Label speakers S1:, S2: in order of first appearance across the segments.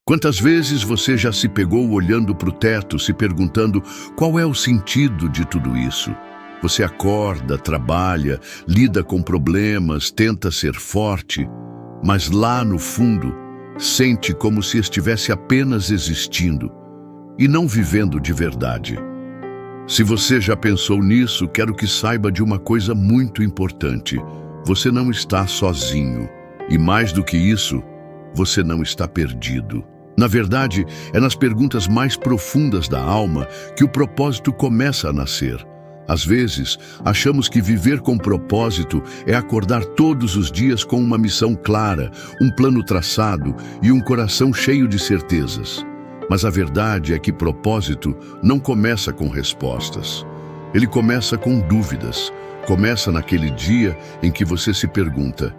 S1: Quantas vezes você já se pegou olhando para o teto, se perguntando qual é o sentido de tudo isso? Você acorda, trabalha, lida com problemas, tenta ser forte, mas lá no fundo, sente como se estivesse apenas existindo e não vivendo de verdade. Se você já pensou nisso, quero que saiba de uma coisa muito importante. Você não está sozinho. E mais do que isso, você não está perdido. Na verdade, é nas perguntas mais profundas da alma que o propósito começa a nascer. Às vezes, achamos que viver com propósito é acordar todos os dias com uma missão clara, um plano traçado e um coração cheio de certezas. Mas a verdade é que propósito não começa com respostas. Ele começa com dúvidas. Começa naquele dia em que você se pergunta: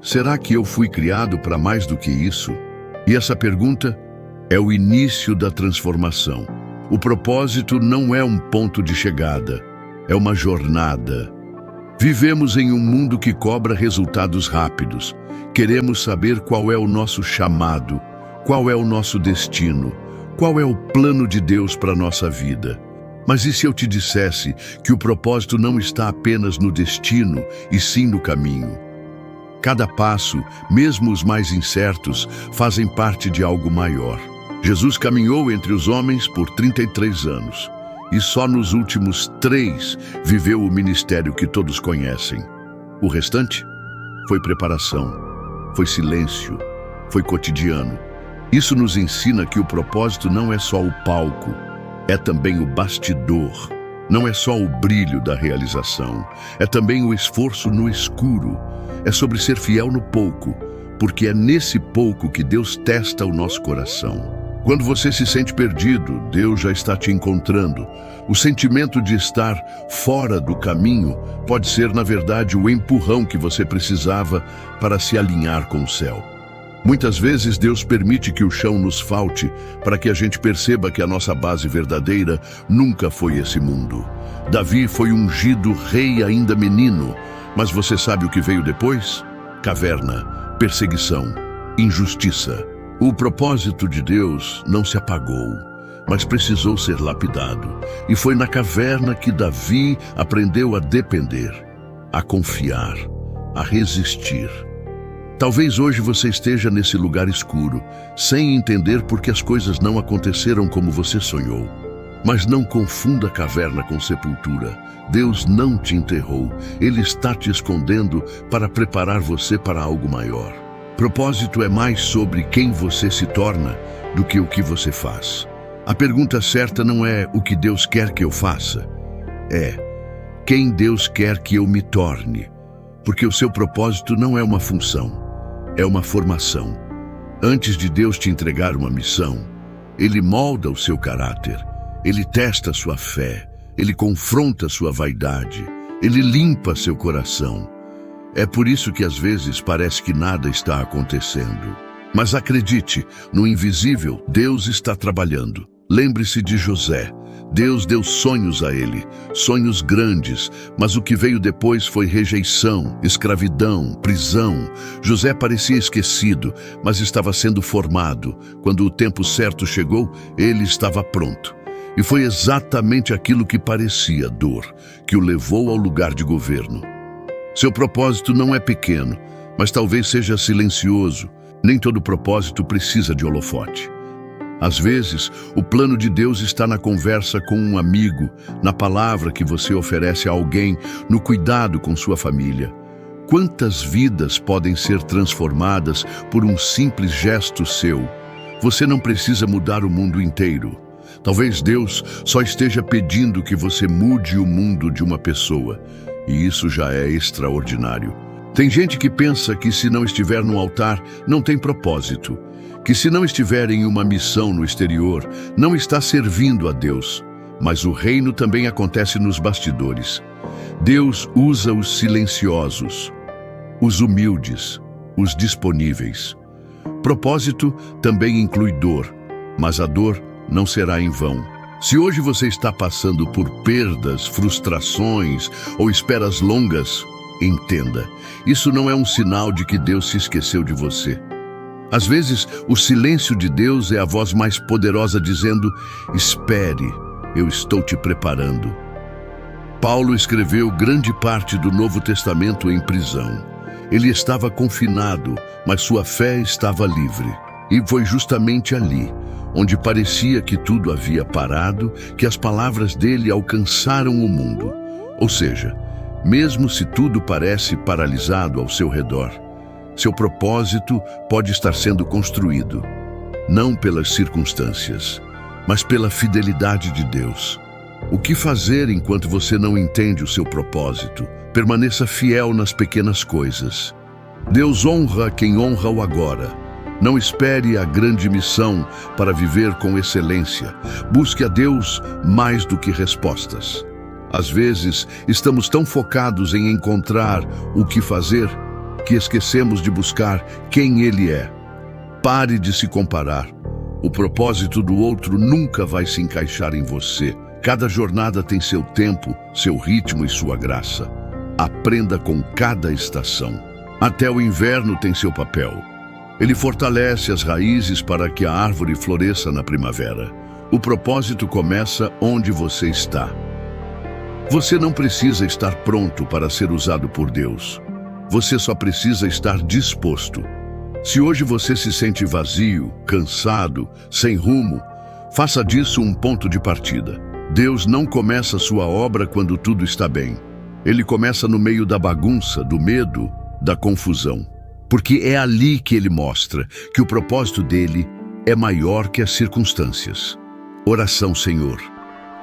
S1: será que eu fui criado para mais do que isso? E essa pergunta é o início da transformação. O propósito não é um ponto de chegada, é uma jornada. Vivemos em um mundo que cobra resultados rápidos. Queremos saber qual é o nosso chamado, qual é o nosso destino, qual é o plano de Deus para a nossa vida. Mas e se eu te dissesse que o propósito não está apenas no destino, e sim no caminho? Cada passo, mesmo os mais incertos, fazem parte de algo maior. Jesus caminhou entre os homens por 33 anos. E só nos últimos 3 viveu o ministério que todos conhecem. O restante foi preparação, foi silêncio, foi cotidiano. Isso nos ensina que o propósito não é só o palco, é também o bastidor. Não é só o brilho da realização, é também o esforço no escuro. É sobre ser fiel no pouco, porque é nesse pouco que Deus testa o nosso coração. Quando você se sente perdido, Deus já está te encontrando. O sentimento de estar fora do caminho pode ser, na verdade, o empurrão que você precisava para se alinhar com o céu. Muitas vezes Deus permite que o chão nos falte para que a gente perceba que a nossa base verdadeira nunca foi esse mundo. Davi foi ungido rei ainda menino, mas você sabe o que veio depois? Caverna, perseguição, injustiça. O propósito de Deus não se apagou, mas precisou ser lapidado. E foi na caverna que Davi aprendeu a depender, a confiar, a resistir. Talvez hoje você esteja nesse lugar escuro, sem entender por que as coisas não aconteceram como você sonhou. Mas não confunda caverna com sepultura. Deus não te enterrou. Ele está te escondendo para preparar você para algo maior. Propósito é mais sobre quem você se torna do que o que você faz. A pergunta certa não é o que Deus quer que eu faça. É quem Deus quer que eu me torne. Porque o seu propósito não é uma função, é uma formação. Antes de Deus te entregar uma missão, Ele molda o seu caráter, Ele testa sua fé, Ele confronta sua vaidade, Ele limpa seu coração. É por isso que às vezes parece que nada está acontecendo. Mas acredite, no invisível, Deus está trabalhando. Lembre-se de José. Deus deu sonhos a ele, sonhos grandes, mas o que veio depois foi rejeição, escravidão, prisão. José parecia esquecido, mas estava sendo formado. Quando o tempo certo chegou, ele estava pronto. E foi exatamente aquilo que parecia dor, que o levou ao lugar de governo. Seu propósito não é pequeno, mas talvez seja silencioso. Nem todo propósito precisa de holofote. Às vezes, o plano de Deus está na conversa com um amigo, na palavra que você oferece a alguém, no cuidado com sua família. Quantas vidas podem ser transformadas por um simples gesto seu? Você não precisa mudar o mundo inteiro. Talvez Deus só esteja pedindo que você mude o mundo de uma pessoa, e isso já é extraordinário. Tem gente que pensa que se não estiver no altar, não tem propósito. Que se não estiver em uma missão no exterior, não está servindo a Deus. Mas o reino também acontece nos bastidores. Deus usa os silenciosos, os humildes, os disponíveis. Propósito também inclui dor, mas a dor não será em vão. Se hoje você está passando por perdas, frustrações ou esperas longas, entenda, isso não é um sinal de que Deus se esqueceu de você. Às vezes, o silêncio de Deus é a voz mais poderosa dizendo: espere, eu estou te preparando. Paulo escreveu grande parte do Novo Testamento em prisão. Ele estava confinado, mas sua fé estava livre. E foi justamente ali, onde parecia que tudo havia parado, que as palavras dele alcançaram o mundo. Ou seja, mesmo se tudo parece paralisado ao seu redor, seu propósito pode estar sendo construído, não pelas circunstâncias, mas pela fidelidade de Deus. O que fazer enquanto você não entende o seu propósito? Permaneça fiel nas pequenas coisas. Deus honra quem honra o agora. Não espere a grande missão para viver com excelência. Busque a Deus mais do que respostas. Às vezes, estamos tão focados em encontrar o que fazer que esquecemos de buscar quem Ele é. Pare de se comparar. O propósito do outro nunca vai se encaixar em você. Cada jornada tem seu tempo, seu ritmo e sua graça. Aprenda com cada estação. Até o inverno tem seu papel. Ele fortalece as raízes para que a árvore floresça na primavera. O propósito começa onde você está. Você não precisa estar pronto para ser usado por Deus. Você só precisa estar disposto. Se hoje você se sente vazio, cansado, sem rumo, faça disso um ponto de partida. Deus não começa sua obra quando tudo está bem. Ele começa no meio da bagunça, do medo, da confusão. Porque é ali que ele mostra que o propósito dele é maior que as circunstâncias. Oração, Senhor.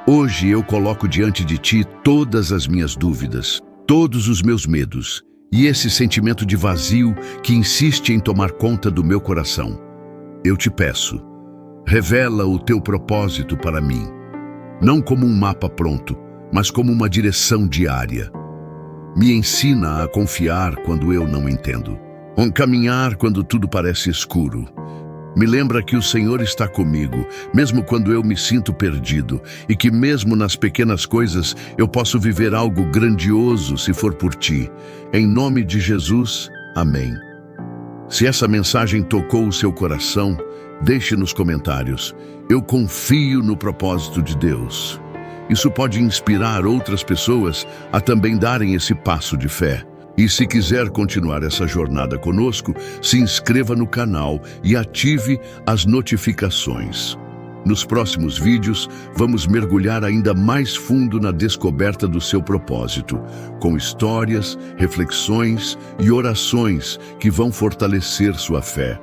S1: Hoje eu coloco diante de Ti todas as minhas dúvidas, todos os meus medos e esse sentimento de vazio que insiste em tomar conta do meu coração. Eu te peço, revela o Teu propósito para mim, não como um mapa pronto, mas como uma direção diária. Me ensina a confiar quando eu não entendo. Caminhar quando tudo parece escuro. Me lembra que o Senhor está comigo, mesmo quando eu me sinto perdido, e que mesmo nas pequenas coisas eu posso viver algo grandioso se for por Ti. Em nome de Jesus, amém. Se essa mensagem tocou o seu coração, deixe nos comentários. Eu confio no propósito de Deus. Isso pode inspirar outras pessoas a também darem esse passo de fé. E se quiser continuar essa jornada conosco, se inscreva no canal e ative as notificações. Nos próximos vídeos, vamos mergulhar ainda mais fundo na descoberta do seu propósito, com histórias, reflexões e orações que vão fortalecer sua fé.